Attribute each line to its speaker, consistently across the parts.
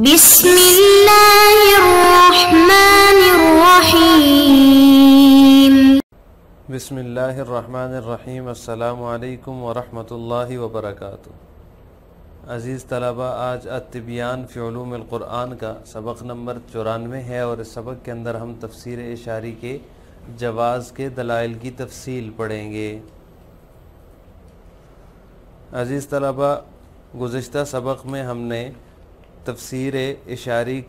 Speaker 1: بسم اللہ الرحمن الرحیم۔
Speaker 2: بسم اللہ الرحمن الرحیم۔ السلام علیکم ورحمۃ اللہ وبرکاتہ۔ عزیز طلبہ، آج التبیان فی علوم القرآن کا سبق نمبر 94 ہے، اور اس سبق کے اندر ہم تفسیر اشاری کے جواز کے دلائل کی تفصیل پڑھیں گے۔ عزیز طلبہ، گزشتہ سبق میں ہم نے تفسیر اشاری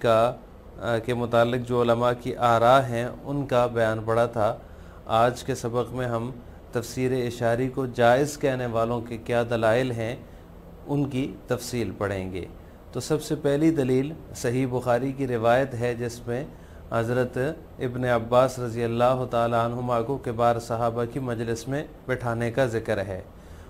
Speaker 2: کے متعلق جو علماء کی آراء ہیں ان کا بیان پڑھا تھا۔ آج کے سبق میں ہم تفسیر اشاری کو جائز کہنے والوں کے کیا دلائل ہیں ان کی تفصیل پڑھیں گے۔ تو سب سے پہلی دلیل صحیح بخاری کی روایت ہے، جس میں حضرت ابن عباس رضی اللہ تعالی عنہما کو کبار صحابہ کی مجلس میں بٹھانے کا ذکر ہے۔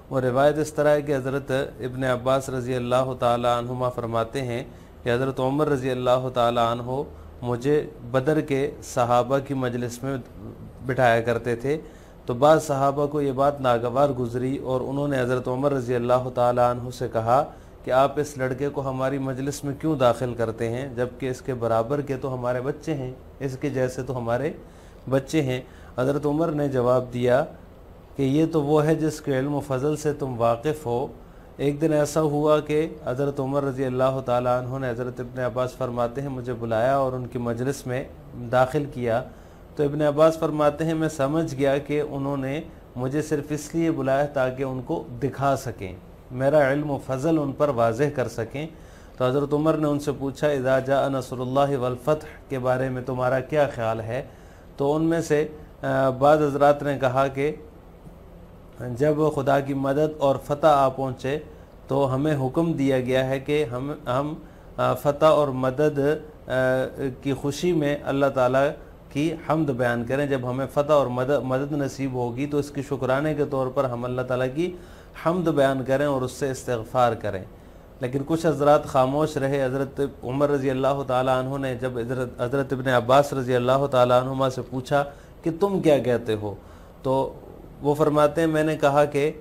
Speaker 2: وہ روایت اس طرح ہے کہ حضرت ابن عباس رضی اللہ تعالی عنہما فرماتے ہیں کہ حضرت عمر رضی اللہ تعالی عنہ مجھے بدر کے صحابہ کی مجلس میں بٹھایا کرتے تھے، تو بعض صحابہ کو یہ بات ناگوار گزری اور انہوں نے حضرت عمر رضی اللہ تعالی عنہ سے کہا کہ آپ اس لڑکے کو ہماری مجلس میں کیوں داخل کرتے ہیں، جبکہ اس کے برابر کے تو ہمارے بچے ہیں، اس کے جیسے تو ہمارے بچے ہیں۔ حضرت عمر نے جواب دیا کہ یہ تو وہ ہے جس کے علم و فضل سے تم واقف ہو۔ ایک دن ایسا ہوا کہ حضرت عمر رضی اللہ تعالیٰ عنہ نے حضرت ابن عباس فرماتے ہیں مجھے بلایا اور ان کی مجلس میں داخل کیا، تو ابن عباس فرماتے ہیں میں سمجھ گیا کہ انہوں نے مجھے صرف اس لیے بلایا تاکہ ان کو دکھا سکیں، میرا علم و فضل ان پر واضح کر سکیں۔ تو حضرت عمر نے ان سے پوچھا اذا جاء نصر اللہ والفتح کے بارے میں تمہارا کیا خیال ہے؟ تو ان میں سے بعض حضرات نے کہا کہ جب خدا کی مدد اور فتح آ پہنچے تو ہمیں حکم دیا گیا ہے کہ ہم فتح اور مدد کی خوشی میں اللہ تعالیٰ کی حمد بیان کریں۔ جب ہمیں فتح اور مدد نصیب ہوگی تو اس کی شکرانے کے طور پر ہم اللہ تعالیٰ کی حمد بیان کریں اور اس سے استغفار کریں۔ لیکن کچھ حضرات خاموش رہے۔ حضرت عمر رضی اللہ تعالیٰ عنہ نے جب حضرت ابن عباس رضی اللہ تعالیٰ عنہما سے پوچھا کہ تم کیا کہتے ہو، تو وہ فرماتے ہیں میں نے کہا کہ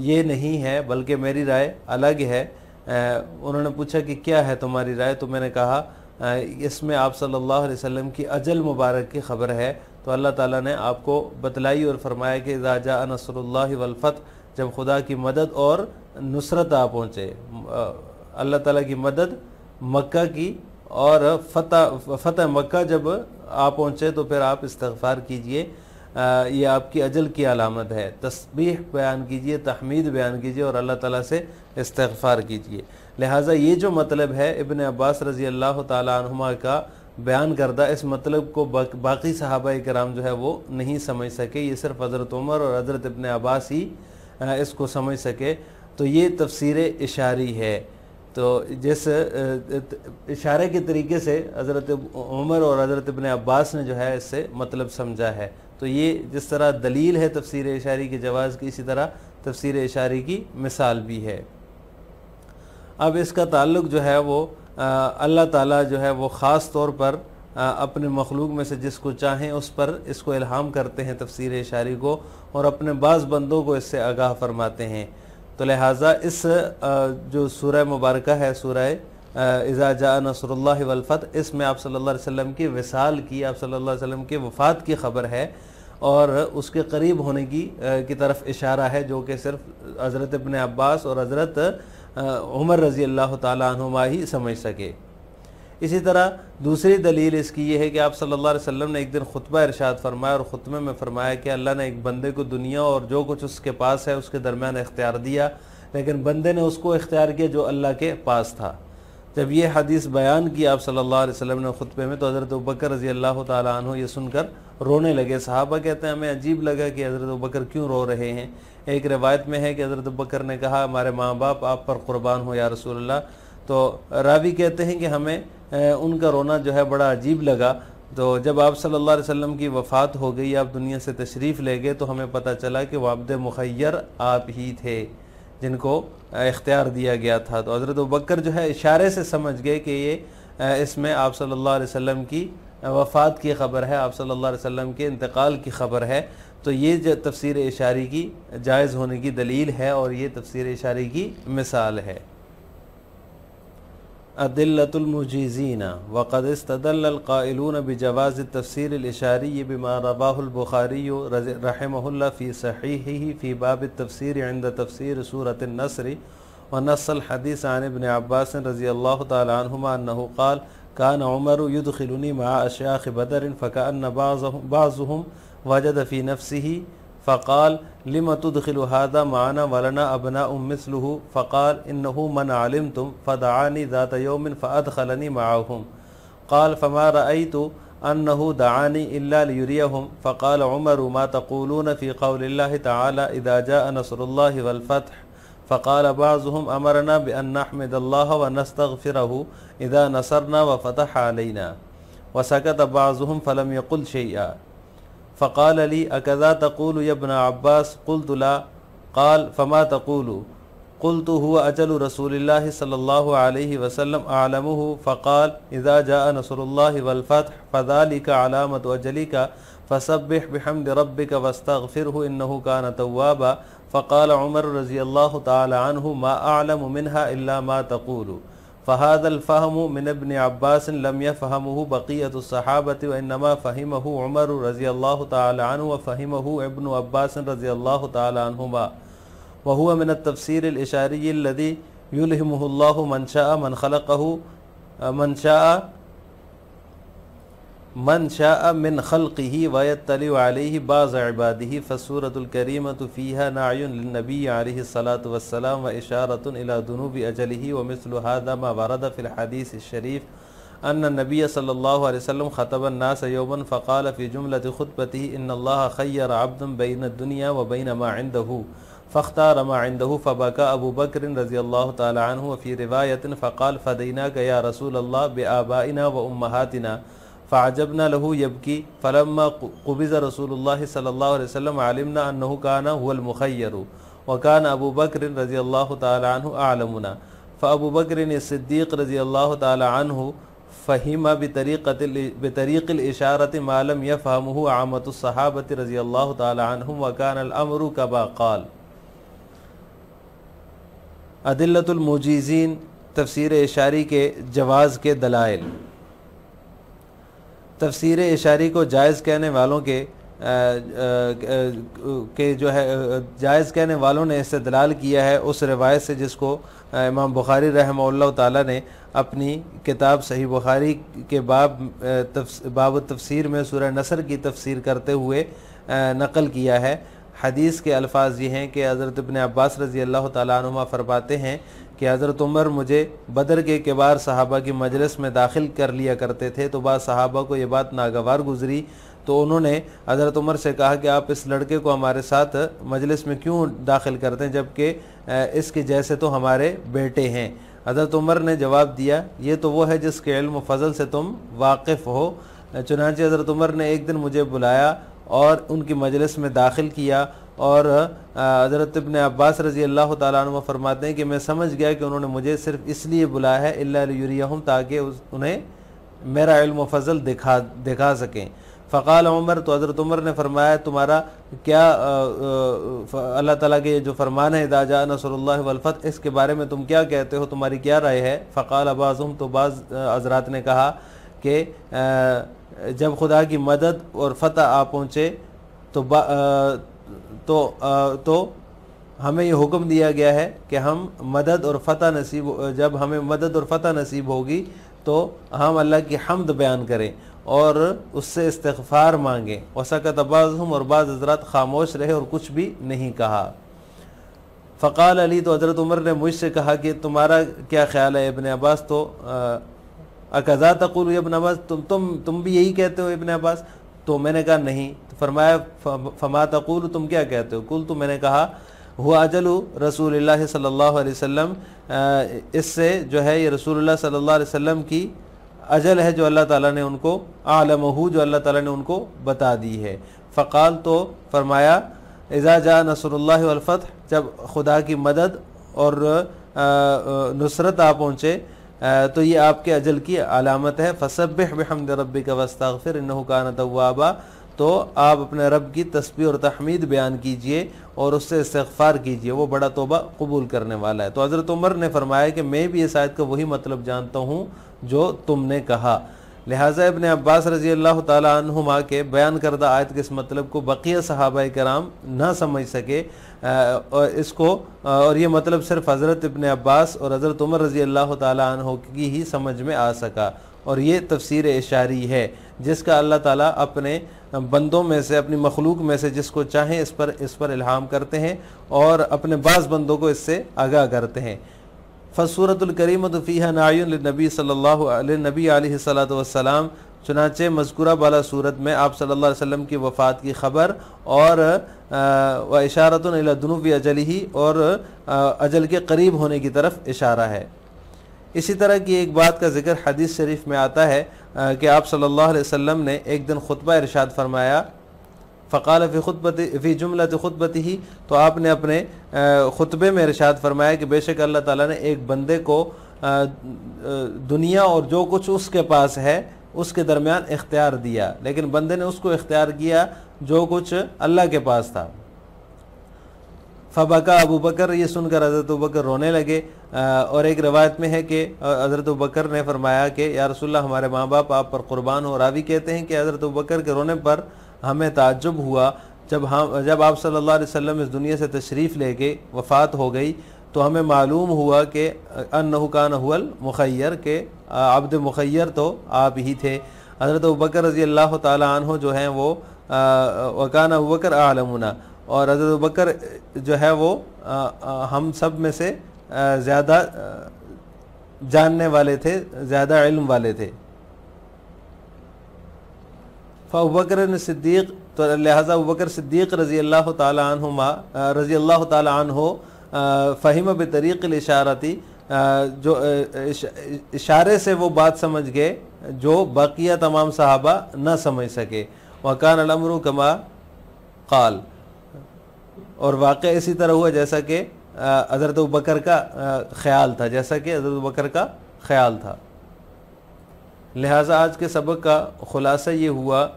Speaker 2: یہ نہیں ہے بلکہ میری رائے الگ ہے۔ انہوں نے پوچھا کہ کیا ہے تمہاری رائے، تو میں نے کہا اس میں آپ صلی اللہ علیہ وسلم کی اجل مبارک کی خبر ہے، تو اللہ تعالیٰ نے آپ کو بتلائی اور فرمایا کہ اذا جاء نصر اللہ والفتح، جب خدا کی مدد اور نصرت آ پہنچے، اللہ تعالیٰ کی مدد مکہ کی اور فتح مکہ جب آ پہنچے تو پھر آپ استغفار کیجئے، یہ آپ کی اجل کی علامت ہے، تسبیح بیان کیجئے، تحمید بیان کیجئے اور اللہ تعالیٰ سے استغفار کیجئے۔ لہٰذا یہ جو مطلب ہے ابن عباس رضی اللہ تعالی عنہما کا بیان کردہ، اس مطلب کو باقی صحابہ کرام جو ہے وہ نہیں سمجھ سکے، یہ صرف حضرت عمر اور حضرت ابن عباس ہی اس کو سمجھ سکے۔ تو یہ تفسیر اشاری ہے۔ تو جس اشارے کے طریقے سے حضرت عمر اور حضرت ابن عباس نے جو ہے اس سے مطلب سمجھا ہے، تو یہ جس طرح دلیل ہے تفسیر اشاری کے جواز کی، اسی طرح تفسیر اشاری کی مثال بھی ہے۔ اب اس کا تعلق جو ہے وہ اللہ تعالیٰ جو ہے وہ خاص طور پر اپنے مخلوق میں سے جس کو چاہیں اس پر اس کو الہام کرتے ہیں تفسیر اشاری کو، اور اپنے بعض بندوں کو اس سے آگاہ فرماتے ہیں۔ تو لہٰذا اس جو سورہ مبارکہ ہے، سورہ اذا جاء نصر اللہ والفتح، اس میں آپ صلی اللہ علیہ وسلم کی وصال کی، آپ صلی اللہ علیہ وسلم کی وفات کی خبر ہے اور اس کے قریب ہونے کی طرف اشارہ ہے، جو کہ صرف حضرت ابن عباس اور حضرت عمر رضی اللہ تعالیٰ عنہما ہی سمجھ سکے۔ اسی طرح دوسری دلیل اس کی یہ ہے کہ آپ صلی اللہ علیہ وسلم نے ایک دن خطبہ ارشاد فرمایا اور خطبے میں فرمایا کہ اللہ نے ایک بندے کو دنیا اور جو کچھ اس کے پاس ہے اس کے درمیان اختیار دیا، لیکن بندے نے اس کو اختیار کیا جو اللہ کے پاس تھا۔ جب یہ حدیث بیان کی آپ صلی اللہ علیہ وسلم نے خطبے میں، تو حضرت ابوبکر رضی اللہ تعالیٰ عنہ یہ سن کر رونے لگے۔ صحابہ کہتے ہیں ہمیں عجیب لگا کہ حضرت ابوبکر کیوں رو رہے ہیں۔ ایک روایت میں ہے کہ حضرت ابوبکر نے کہا ہمارے ماں باپ آپ پر قربان ہو یا رسول اللہ۔ تو راوی کہتے ہیں کہ ہمیں ان کا رونا جو ہے بڑا عجیب لگا۔ تو جب آپ صلی اللہ علیہ وسلم کی وفات ہو گئی، آپ دنیا سے تشریف لے گئے، تو ہمیں پتہ چلا کہ وہ عبد مخیر آپ ہی تھے جن کو اختیار دیا گیا تھا۔ تو حضرت ابوبکر جو ہے اشارے سے سمجھ گئے کہ یہ اس میں آپ صلی اللہ علیہ وسلم کی وفات کی خبر ہے، آپ صلی اللہ علیہ وسلم کے انتقال کی خبر ہے۔ تو یہ جو تفسیر اشاری کی جائز ہونے کی دلیل ہے اور یہ تفسیر اشاری کی مثال ہے۔ أدلة المجيزين وقد استدل القائلون بجواز التفسير الإشاري بما رواه البخاري رحمه الله في صحيحه في باب التفسير عند تفسير سورة النصر، ونص الحديث عن ابن عباس رضي الله تعالى عنهما أنه قال كان عمر يدخلني مع أشياخ بدر فكأن بعضهم وجد في نفسه فقال لم تدخل هذا معنا ولنا أبناء مثله، فقال إنه من علمتم، فدعاني ذات يوم فأدخلني معهم. قال فما رأيت أنه دعاني إلا ليريهم، فقال عمر ما تقولون في قول الله تعالى إذا جاء نصر الله والفتح؟ فقال بعضهم أمرنا بأن نحمد الله ونستغفره إذا نصرنا وفتح علينا، وسكت بعضهم فلم يقل شيئا. فقال لي أكذا تقول يا ابن عباس؟ قلت لا. قال فما تقول؟ قلت هو أجل رسول الله صلى الله عليه وسلم أعلمه، فقال إذا جاء نصر الله والفتح فذلك علامة أجلك فسبح بحمد ربك واستغفره إنه كان توابا. فقال عمر رضي الله تعالى عنه ما أعلم منها إلا ما تقول. فهذا الفهم من ابن عباس لم يفهمه بقية الصحابة، وإنما فهمه عمر رضي الله تعالى عنه وفهمه ابن عباس رضي الله تعالى عنهما، وهو من التفسير الإشاري الذي يلهمه الله من شاء من خلقه من شاء من خلقه ويطلع عليه بعض عباده. فالسورة الكريمة فيها نعي للنبي عليه الصلاة والسلام وإشارة إلى ذنوب أجله، ومثل هذا ما ورد في الحديث الشريف أن النبي صلى الله عليه وسلم خطب الناس يوما فقال في جملة خطبته إن الله خير عبدا بين الدنيا وبين ما عنده فاختار ما عنده، فبكى أبو بكر رضي الله تعالى عنه. وفي رواية فقال فديناك يا رسول الله بآبائنا وأمهاتنا، فعجبنا له يبكي. فلما قبض رسول الله صلى الله عليه وسلم علمنا أنه كان هو المخير، وكان أبو بكر رضي الله تعالى عنه أعلمنا. فأبو بكر الصديق رضي الله تعالى عنه فهم بطريق الإشارة ما لم يفهمه عامة الصحابة رضي الله تعالى عنهم، وكان الأمر كما قال. عدلۃ المجیزین تفسیر اشاری کے جواز کے دلائل۔ تفسیر اشاری کو جائز کہنے والوں جو ہے جائز کہنے والوں نے استدلال کیا ہے اس روایت سے جس کو امام بخاری رحمہ اللہ تعالیٰ نے اپنی کتاب صحیح بخاری کے باب التفسیر میں سورہ نصر کی تفسیر کرتے ہوئے نقل کیا ہے۔ حدیث کے الفاظ یہ ہیں کہ حضرت ابن عباس رضی اللہ تعالیٰ عنہما فرماتے ہیں کہ حضرت عمر مجھے بدر کے کبار صحابہ کی مجلس میں داخل کر لیا کرتے تھے، تو بعض صحابہ کو یہ بات ناگوار گزری تو انہوں نے حضرت عمر سے کہا کہ آپ اس لڑکے کو ہمارے ساتھ مجلس میں کیوں داخل کرتے ہیں جبکہ اس کے جیسے تو ہمارے بیٹے ہیں۔ حضرت عمر نے جواب دیا یہ تو وہ ہے جس کے علم و فضل سے تم واقف ہو۔ چنانچہ حضرت عمر نے ایک دن مجھے بلایا اور ان کی مجلس میں داخل کیا، اور حضرت ابن عباس رضی اللہ تعالیٰ عنہ فرماتے ہیں کہ میں سمجھ گیا کہ انہوں نے مجھے صرف اس لیے بلایا ہے الا لیریہم، تاکہ انہیں میرا علم و فضل دکھا سکیں۔ فقال عمر، تو حضرت عمر نے فرمایا تمہارا کیا اللہ تعالیٰ کے جو فرمان ہے اذا جاء نصر اللہ والفتح، اس کے بارے میں تم کیا کہتے ہو، تمہاری کیا رائے ہے؟ فقال بعضهم، تو بعض حضرات نے کہا کہ جب خدا کی مدد اور فتح آ پہنچے تو ہمیں یہ حکم دیا گیا ہے کہ ہم مدد اور فتح جب ہمیں مدد اور فتح نصیب ہوگی تو ہم اللہ کی حمد بیان کریں اور اس سے استغفار مانگیں۔ وسکت بعضهم، اور بعض حضرات خاموش رہے اور کچھ بھی نہیں کہا۔ فقال علی، تو حضرت عمر نے مجھ سے کہا کہ تمہارا کیا خیال ہے ابن عباس؟ تو اکذا تقول ابن عباس، تم بھی یہی کہتے ہو ابن عباس؟ تو میں نے کہا نہیں۔ تو فرمایا فما تقول، تم کیا کہتے ہو؟ قلت، تو میں نے کہا ہوا اجل رسول اللہ صلی اللہ علیہ وسلم، اس سے جو ہے یہ رسول اللہ صلی اللہ علیہ وسلم کی اجل ہے جو اللہ تعالیٰ نے ان کو عالمہ، جو اللہ تعالیٰ نے ان کو بتا دی ہے۔ فقال، تو فرمایا اذا جاء نصر اللہ والفتح، جب خدا کی مدد اور نصرت آ پہنچے تو یہ آپ کے اجل کی علامت ہے۔ فسبح بحمد ربک واستغفر انہ کان توابا، تو آپ اپنے رب کی تسبیح اور تحمید بیان کیجئے اور اس سے استغفار کیجئے، وہ بڑا توبہ قبول کرنے والا ہے۔ تو حضرت عمر نے فرمایا کہ میں بھی اس آیت کا وہی مطلب جانتا ہوں جو تم نے کہا۔ لہٰذا ابن عباس رضی اللہ تعالیٰ عنہما کے بیان کردہ آیت کے اس مطلب کو بقیہ صحابہ کرام نہ سمجھ سکے، اور یہ مطلب صرف حضرت ابن عباس اور حضرت عمر رضی اللہ تعالیٰ عنہ کی ہی سمجھ میں آ سکا، اور یہ تفسیر اشاری ہے جس کا اللہ تعالیٰ اپنے بندوں میں سے، اپنی مخلوق میں سے جس کو چاہیں اس پر الہام کرتے ہیں، اور اپنے بعض بندوں کو اس سے آگاہ کرتے ہیں۔ فالسورۃ الکریمۃ فیہا نعی للنبی صلی اللہ علیہ الصلوۃ والسلام، چنانچہ مذکورہ بالا صورت میں آپ صلی اللہ علیہ وسلم کی وفات کی خبر اور اشارۃ الی دنو اجلہ، اور اجل کے قریب ہونے کی طرف اشارہ ہے۔ اسی طرح کی ایک بات کا ذکر حدیث شریف میں آتا ہے کہ آپ صلی اللہ علیہ وسلم نے ایک دن خطبہ ارشاد فرمایا، فقال فی جملۃ خطبتہ، تو آپ نے اپنے خطبے میں ارشاد فرمایا کہ بے شک اللہ تعالیٰ نے ایک بندے کو دنیا اور جو کچھ اس کے پاس ہے اس کے درمیان اختیار دیا، لیکن بندے نے اس کو اختیار کیا جو کچھ اللہ کے پاس تھا۔ فبکا ابو بکر، یہ سن کر حضرت ابو بکر رونے لگے، اور ایک روایت میں ہے کہ حضرت ابو بکر نے فرمایا کہ یا رسول اللہ ہمارے ماں باپ آپ پر قربان ہو۔ راوی کہتے ہیں کہ حضرت ابو بکر کے رونے پر ہمیں تعجب ہوا، جب آپ صلی اللہ علیہ وسلم اس دنیا سے تشریف لے کے وفات ہو گئی تو ہمیں معلوم ہوا کہ انہ کان هو المخیر، کہ عبد مخیر تو آپ ہی تھے۔ حضرت ابو بکر رضی اللہ تعالیٰ عنہ جو ہیں وہ وکان ابو بکر اعلمنا، اور حضرت ابو بکر جو ہے وہ ہم سب میں سے زیادہ جاننے والے تھے، زیادہ علم والے تھے۔ فابو بکر صدیق، تو لہٰذا ابو بکر صدیق رضی اللہ تعالیٰ عنہ فہم بطریق الاشارتی، جو اشارے سے وہ بات سمجھ گئے جو باقیہ تمام صحابہ نہ سمجھ سکے۔ وکان الامر کما قال، اور واقع اسی طرح ہوا جیسا کہ حضرت ابوبکر کا خیال تھا، لہٰذا آج کے سبق کا خلاصہ یہ ہوا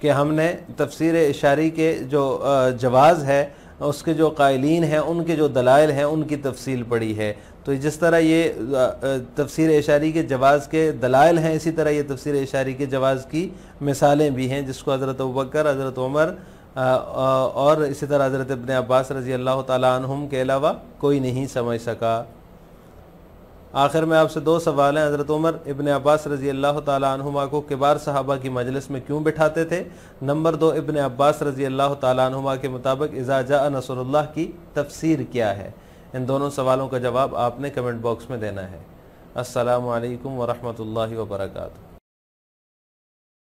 Speaker 2: کہ ہم نے تفسیر اشاری کے جو جواز ہے، اس کے جو قائلین ہیں ان کے جو دلائل ہیں ان کی تفصیل پڑھی ہے۔ تو جس طرح یہ تفسیر اشاری کے جواز کے دلائل ہیں، اسی طرح یہ تفسیر اشاری کے جواز کی مثالیں بھی ہیں، جس کو حضرت ابوبکر، حضرت عمر اور اسی طرح حضرت ابن عباس رضی اللہ تعالیٰ عنہم کے علاوہ کوئی نہیں سمجھ سکا۔ آخر میں آپ سے دو سوال ہیں۔ حضرت عمر ابن عباس رضی اللہ تعالیٰ عنہما کو کبار صحابہ کی مجلس میں کیوں بٹھاتے تھے؟ نمبر 2، ابن عباس رضی اللہ تعالیٰ عنہما کے مطابق اذا جاء نصر اللہ کی تفسیر کیا ہے؟ ان دونوں سوالوں کا جواب آپ نے کمنٹ باکس میں دینا ہے۔ السلام علیکم ورحمۃ اللہ وبرکاتہ۔